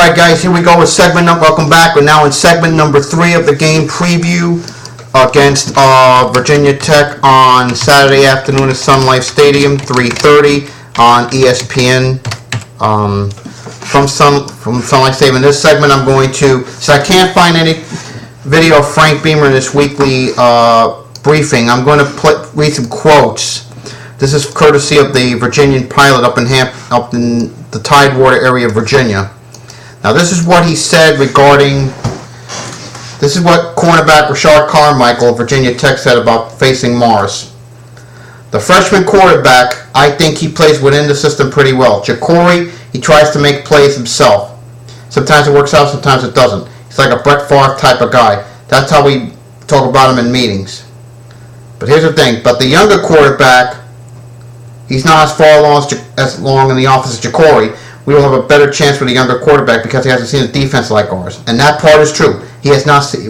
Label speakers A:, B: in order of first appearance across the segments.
A: Alright guys, here we go with segment number, welcome back. We're now in segment number 3 of the game preview against Virginia Tech on Saturday afternoon at Sun Life Stadium, 3:30 on ESPN. From Sun Life Stadium. In this segment I'm going to, so I can't find any video of Frank Beamer in this weekly briefing, I'm going to read some quotes. This is courtesy of the Virginian pilot up in the Tidewater area of Virginia. Now this is what he said regarding, this is what cornerback CB Carmichael of Virginia Tech said about facing Morris. The freshman quarterback, I think he plays within the system pretty well. Jacory, he tries to make plays himself. Sometimes it works out, sometimes it doesn't. He's like a Brett Favre type of guy. That's how we talk about him in meetings. But here's the thing, but the younger quarterback, he's not as long in the office as Jacory. We will have a better chance with a younger quarterback because he hasn't seen a defense like ours. And that part is true. He has not seen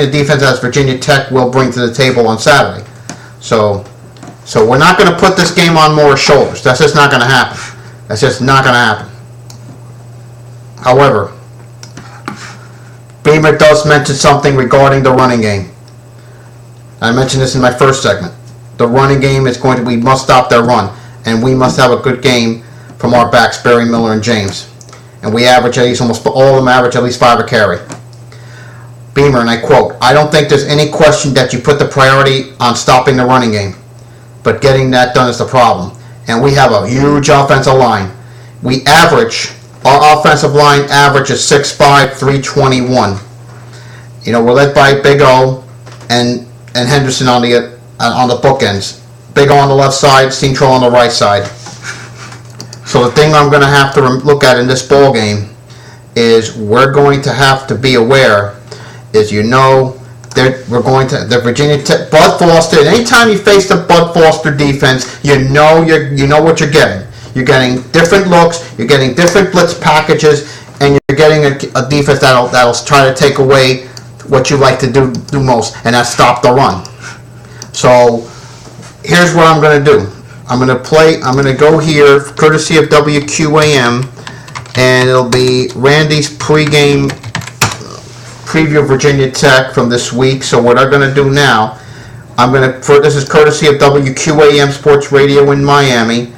A: a defense as Virginia Tech will bring to the table on Saturday. So we're not going to put this game on Moore's shoulders. That's just not going to happen. That's just not going to happen. However, Beamer does mention something regarding the running game. I mentioned this in my first segment. The running game is going to, we must stop their run. And we must have a good game from our backs, Barry, Miller, and James. And we average at least, almost all of them average at least 5 a carry. Beamer, and I quote, "I don't think there's any question that you put the priority on stopping the running game. But getting that done is the problem. And we have a huge offensive line. Our offensive line average is 6'5", 321. You know, we're led by Big O and Henderson on the bookends. Big O on the left side, Central on the right side. So the thing I'm going to have to look at in this ball game is we're going to have to be aware is, we're going to, the Virginia Tech, Bud Foster, anytime you face the Bud Foster defense, you know what you're getting. You're getting different looks, you're getting different blitz packages, and you're getting a defense that'll try to take away what you like to do most, and that's stop the run. So here's what I'm going to do. I'm going to go here, courtesy of WQAM, and it'll be Randy's pregame preview of Virginia Tech from this week. So what I'm going to do now, this is courtesy of WQAM Sports Radio in Miami,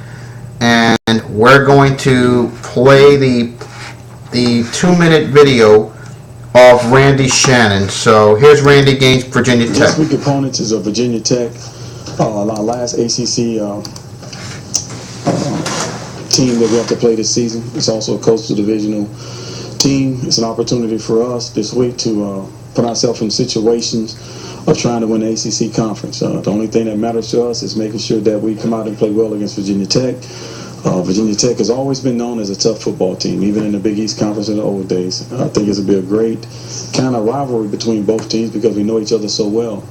A: and we're going to play the 2-minute video of Randy Shannon. So here's Randy against Virginia Tech.
B: This week's opponents is Virginia Tech, our last ACC team that we have to play this season. It's also a coastal divisional team. It's an opportunity for us this week to put ourselves in situations of trying to win the ACC conference. The only thing that matters to us is making sure that we come out and play well against Virginia Tech. Virginia Tech has always been known as a tough football team, even in the Big East Conference in the old days. I think it's going to be a great kind of rivalry between both teams because we know each other so well.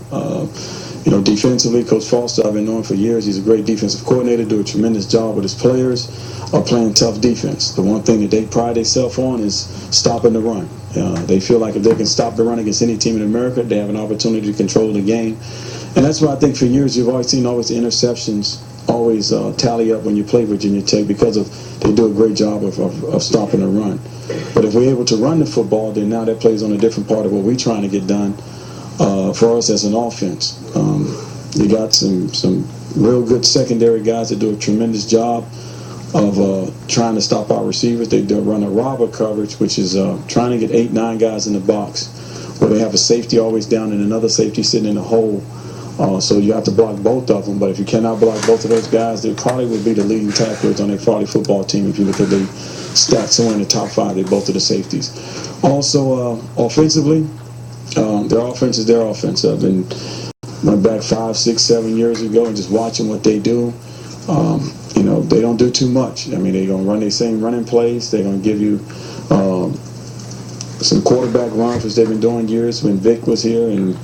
B: Defensively, Coach Foster, I've been knowing for years, he's a great defensive coordinator, do a tremendous job with his players, playing tough defense. The one thing that they pride themselves on is stopping the run. They feel like if they can stop the run against any team in America, they have an opportunity to control the game. And that's why I think for years you've always seen the interceptions always tally up when you play Virginia Tech because they do a great job of stopping the run. But if we're able to run the football, then now that plays on a different part of what we're trying to get done for us as an offense. You got some real good secondary guys that do a tremendous job of trying to stop our receivers. They run a robber coverage, which is trying to get 8-9 guys in the box, where they have a safety always down and another safety sitting in the hole. So you have to block both of them. But if you cannot block both of those guys, they probably would be the leading tacklers on a Friday football team. If you look at the stats, somewhere in the top 5, they're both of the safeties. Also, offensively, their offense is their offense. I've been went back 5, 6, 7 years ago and just watching what they do. They don't do too much. I mean, they're going to run their same running plays. They're going to give you some quarterback runs, which they've been doing years when Vic was here and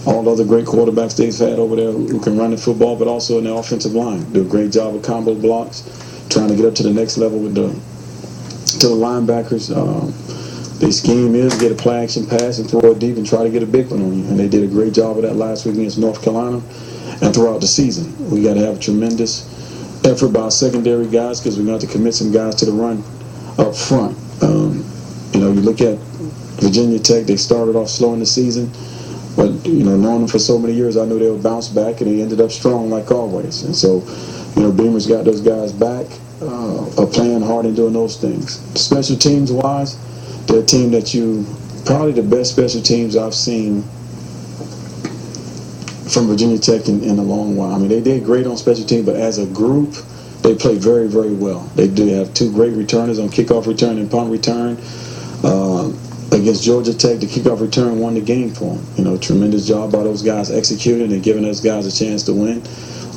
B: all the other great quarterbacks they've had over there who can run the football, but also in the offensive line. Do a great job of combo blocks, trying to get up to the next level with the linebackers. Their scheme is get a play action pass and throw it deep and try to get a big one on you. And they did a great job of that last week against North Carolina and throughout the season. We got to have a tremendous effort by our secondary guys because we're going to have to commit some guys to the run up front. You look at Virginia Tech, they started off slow in the season, but, knowing them for so many years, I knew they would bounce back, and they ended up strong like always. And so, Beamer's got those guys back, are playing hard and doing those things. Special teams-wise, they're a team that probably the best special teams I've seen from Virginia Tech in a long while. I mean, they did great on special teams, but as a group, they play very, very well. They do have two great returners on kickoff return and punt return. Against Georgia Tech, the kickoff return won the game for them. Tremendous job by those guys executing and giving those guys a chance to win.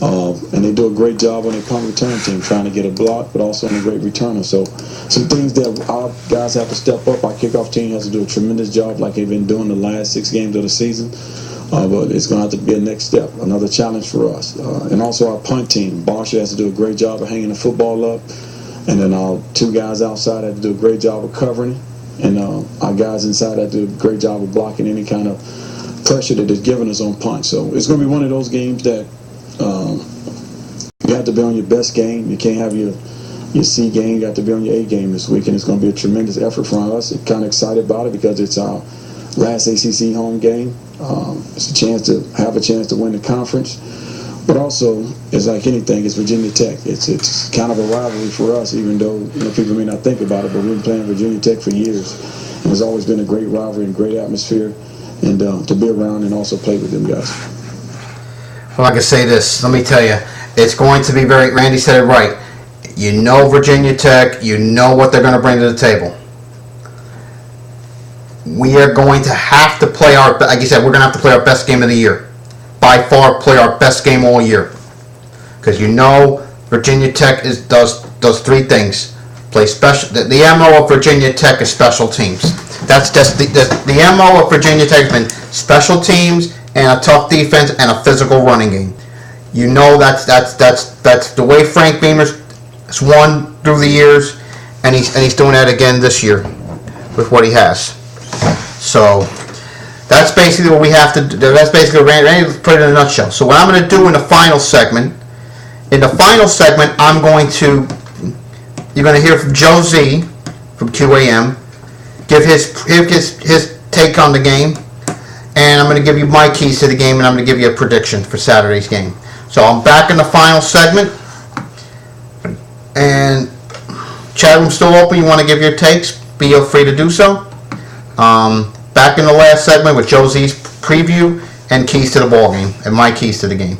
B: And they do a great job on their punt return team, trying to get a block, but also on a great returner. So some things that our guys have to step up. Our kickoff team has to do a tremendous job like they've been doing the last 6 games of the season. But it's going to have to be a next step, another challenge for us. And also our punt team. Barsha has to do a great job of hanging the football up. And then our 2 guys outside have to do a great job of covering it. And our guys inside have to do a great job of blocking any kind of pressure that is given us on punch. So it's going to be one of those games that you have to be on your best game. You can't have your C game. You have to be on your A game this week. And it's going to be a tremendous effort for us. I'm kind of excited about it because it's our last ACC home game. It's a chance to win the conference, but also it's like anything. It's Virginia Tech. It's kind of a rivalry for us, even though people may not think about it. But we've been playing Virginia Tech for years, and it's always been a great rivalry and great atmosphere, and to be around and also play with them guys.
A: Well, I can say this. Let me tell you, it's going to be very. Randy said it right. Virginia Tech. You know what they're going to bring to the table. We are going to have to play like you said, we're going to have to play our best game of the year. By far, play our best game all year. Because Virginia Tech does 3 things. Play special. The MO of Virginia Tech is special teams. That's just the MO of Virginia Tech has been special teams and a tough defense and a physical running game. That's the way Frank Beamer's won through the years, and he's doing that again this year with what he has. So that's basically what we have to do. That's basically Randy put it in a nutshell. So what I'm going to do in the final segment, you're going to hear from Joe Z from QAM, give his take on the game, and I'm going to give you my keys to the game, and I'm going to give you a prediction for Saturday's game. So I'm back in the final segment, and chat room's still open. You want to give your takes? Feel free to do so. Back in the last segment with Josie's preview and keys to the ball game and my keys to the game.